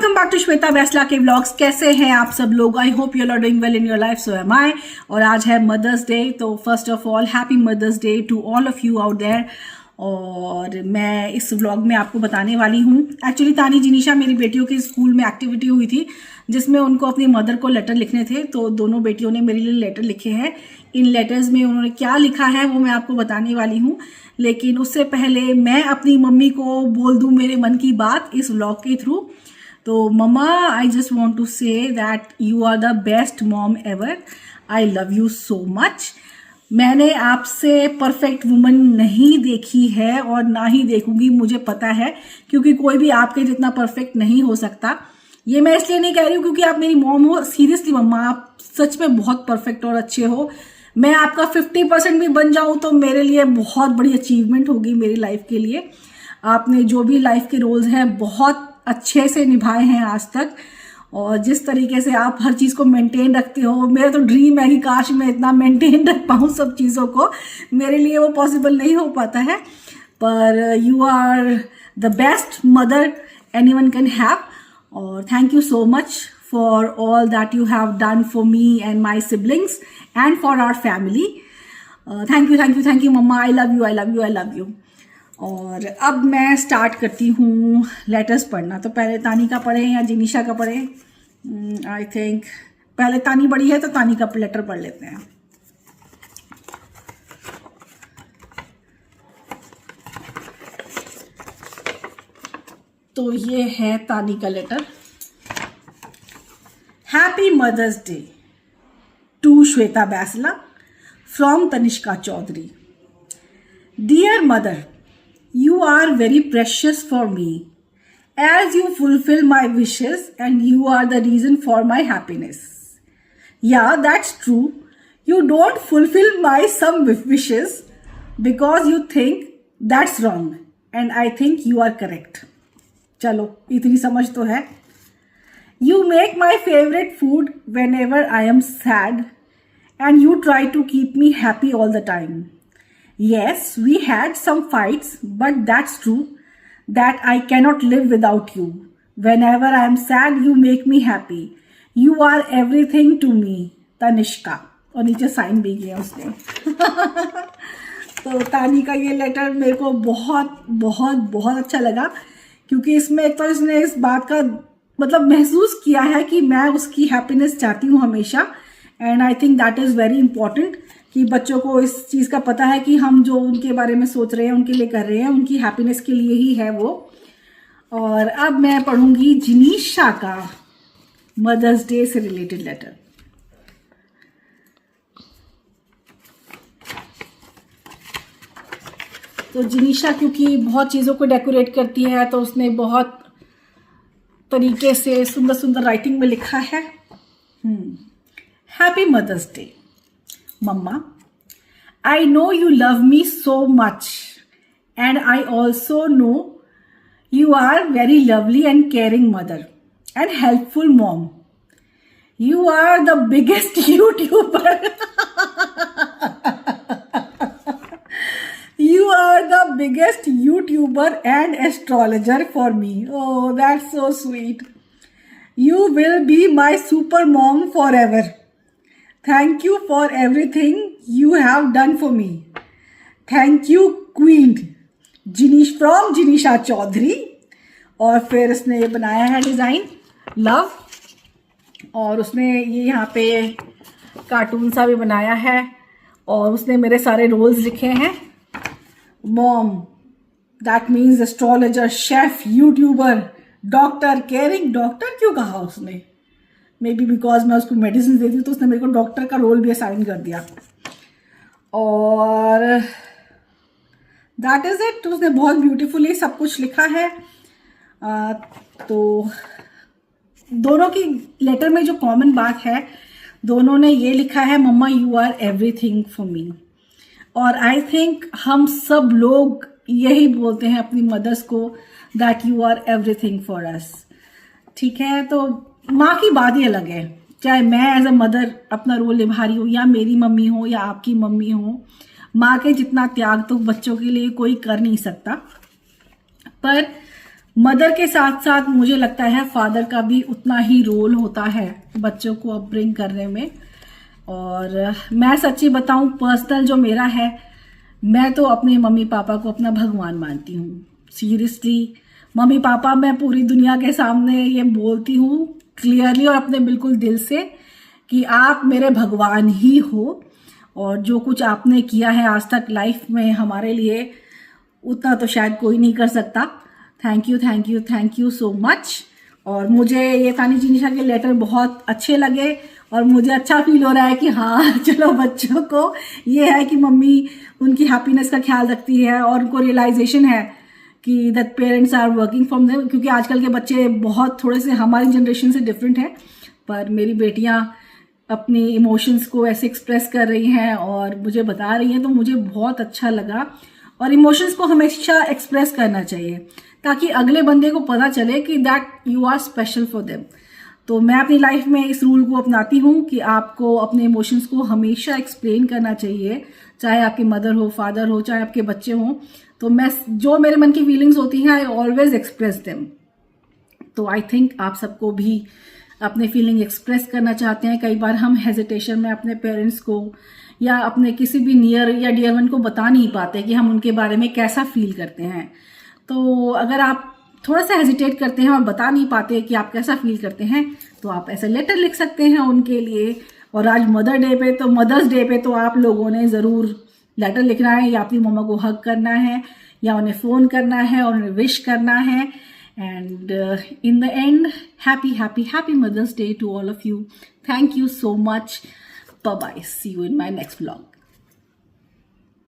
Welcome back to Shweta Baisla के vlogs. कैसे हैं आप सब लोग? I hope you are doing well in your life, so am I. और आज है मदर्स डे, तो first of all happy mother's day to all of you out there. और मैं इस व्लॉग में आपको बताने वाली हूँ, एक्चुअली तानी जिनीशा मेरी बेटियों के स्कूल में एक्टिविटी हुई थी जिसमें उनको अपनी मदर को लेटर लिखने थे, तो दोनों बेटियों ने मेरे लिए लेटर लिखे हैं। इन लेटर्स में उन्होंने क्या लिखा है वो मैं आपको बताने वाली हूँ, लेकिन उससे पहले मैं अपनी मम्मी को बोल दूँ मेरे मन की बात इस व्लॉग के थ्रू। तो मम्मा, I just want to say that you are the best mom ever. I love you so much. मैंने आपसे परफेक्ट वुमन नहीं देखी है और ना ही देखूंगी, मुझे पता है, क्योंकि कोई भी आपके जितना परफेक्ट नहीं हो सकता। ये मैं इसलिए नहीं कह रही हूँ क्योंकि आप मेरी मॉम हो, सीरियसली मम्मा आप सच में बहुत परफेक्ट और अच्छे हो। मैं आपका 50% भी बन जाऊं तो मेरे लिए बहुत बड़ी अचीवमेंट होगी मेरी लाइफ के लिए। आपने जो भी लाइफ के रोल्स हैं बहुत अच्छे से निभाए हैं आज तक, और जिस तरीके से आप हर चीज़ को मेंटेन रखते हो, मेरा तो ड्रीम है कि काश मैं इतना मेंटेन रख पाऊँ सब चीज़ों को। मेरे लिए वो पॉसिबल नहीं हो पाता है, पर you are the best mother anyone can have. और thank you so much for all that you have done for me and my siblings and for our family. Thank you मम्मा। I love you. और अब मैं start करती हूँ letters पढ़ना। तो पहले तानी का पढ़ें या जिनीशा का पढ़ें? आई थिंक पहले तानी बड़ी है तो तानी का लेटर पढ़ लेते हैं। तो ये है तानी का letter. Happy mother's day to Shweta Baisla from Tanishka Chaudhary. Dear mother, you are very precious for me, as you fulfill my wishes and you are the reason for my happiness. Yeah, that's true. You don't fulfill my some wishes because you think that's wrong and I think you are correct. चलो इतनी समझ तो है। You make my favorite food whenever I am sad and you try to keep me happy all the time. Yes, we had some fights, but that's true that I cannot live without you. Whenever I am sad, you make me happy. You are everything to me, Tanishka. और नीचे sign भी किया उसने। तो तानी का ये letter मेरे को बहुत बहुत बहुत अच्छा लगा, क्योंकि इसमें एक तो इसने इस बात का मतलब महसूस किया है कि मैं उसकी हैप्पीनेस चाहती हूँ हमेशा। And I think that is very important कि बच्चों को इस चीज़ का पता है कि हम जो उनके बारे में सोच रहे हैं, उनके लिए कर रहे हैं, उनकी हैप्पीनेस के लिए ही है वो। और अब मैं पढ़ूंगी जिनीशा का मदर्स डे से रिलेटेड लेटर। तो जिनीशा क्योंकि बहुत चीज़ों को डेकोरेट करती है, तो उसने बहुत तरीके से सुंदर सुंदर राइटिंग में लिखा है। Happy mother's day Mama, I know you love me so much, and I also know you are very lovely and caring mother and helpful mom. You are the biggest YouTuber. You are the biggest YouTuber and astrologer for me. Oh, that's so sweet. You will be my super mom forever. Thank you for everything you have done for me. Thank you Queen from Jinisha Chaudhary. और फिर उसने ये बनाया है design love, और उसने ये यहाँ पे कार्टून सा भी बनाया है, और उसने मेरे सारे रोल्स लिखे हैं। Mom, that means astrologer, chef, YouTuber, doctor, caring. Doctor क्यों कहा उसने? मे बी बिकॉज मैं उसको मेडिसिन देती हूँ तो उसने मेरे को डॉक्टर का रोल भी असाइन कर दिया। और दैट इज़ इट। तो उसने बहुत ब्यूटीफुली सब कुछ लिखा है। तो दोनों की लेटर में जो कॉमन बात है, दोनों ने ये लिखा है, मम्मा you are everything for me. और आई थिंक हम सब लोग यही बोलते हैं अपनी मदर्स को, that you are everything for us. ठीक है, तो माँ की बात ही अलग है, चाहे मैं एज अ मदर अपना रोल निभा रही हूँ या मेरी मम्मी हो या आपकी मम्मी हो। माँ के जितना त्याग तो बच्चों के लिए कोई कर नहीं सकता। पर मदर के साथ साथ मुझे लगता है फादर का भी उतना ही रोल होता है बच्चों को अपब्रिंग करने में। और मैं सच्ची बताऊं, पर्सनल जो मेरा है, मैं तो अपने मम्मी पापा को अपना भगवान मानती हूँ। सीरियसली, मम्मी पापा, मैं पूरी दुनिया के सामने ये बोलती हूँ क्लियरली और अपने बिल्कुल दिल से कि आप मेरे भगवान ही हो। और जो कुछ आपने किया है आज तक लाइफ में हमारे लिए, उतना तो शायद कोई नहीं कर सकता। Thank you, thank you, thank you so much. और मुझे ये तानी जिनिशा के लेटर बहुत अच्छे लगे और मुझे अच्छा फील हो रहा है कि हाँ चलो, बच्चों को ये है कि मम्मी उनकी हैप्पीनेस का ख्याल रखती है और उनको रियलाइजेशन है कि that parents are working from them. क्योंकि आजकल के बच्चे बहुत थोड़े से हमारी जनरेशन से डिफरेंट है, पर मेरी बेटियां अपनी इमोशंस को ऐसे एक्सप्रेस कर रही हैं और मुझे बता रही हैं, तो मुझे बहुत अच्छा लगा। और इमोशंस को हमेशा एक्सप्रेस करना चाहिए ताकि अगले बंदे को पता चले कि that you are special for them. तो मैं अपनी लाइफ में इस रूल को अपनाती हूँ कि आपको अपने इमोशंस को हमेशा एक्सप्लेन करना चाहिए, चाहे आपकी मदर हो, फादर हो, चाहे आपके बच्चे हों। तो मैं जो मेरे मन की फीलिंग्स होती हैं, आई ऑलवेज एक्सप्रेस देम। तो आई थिंक आप सबको भी अपने फीलिंग एक्सप्रेस करना चाहते हैं। कई बार हम हेजिटेशन में अपने पेरेंट्स को या अपने किसी भी नियर या डियर वन को बता नहीं पाते कि हम उनके बारे में कैसा फील करते हैं। तो अगर आप थोड़ा सा हेजिटेट करते हैं और बता नहीं पाते कि आप कैसा फील करते हैं, तो आप ऐसे लेटर लिख सकते हैं उनके लिए। और आज मदर्स डे पे तो आप लोगों ने ज़रूर लेटर लिखना है, या अपनी मम्मा को हग करना है, या उन्हें फ़ोन करना है और उन्हें विश करना है। And in the end, happy Mother's Day to all of you. Thank you so much. Bye bye. See you in my next vlog.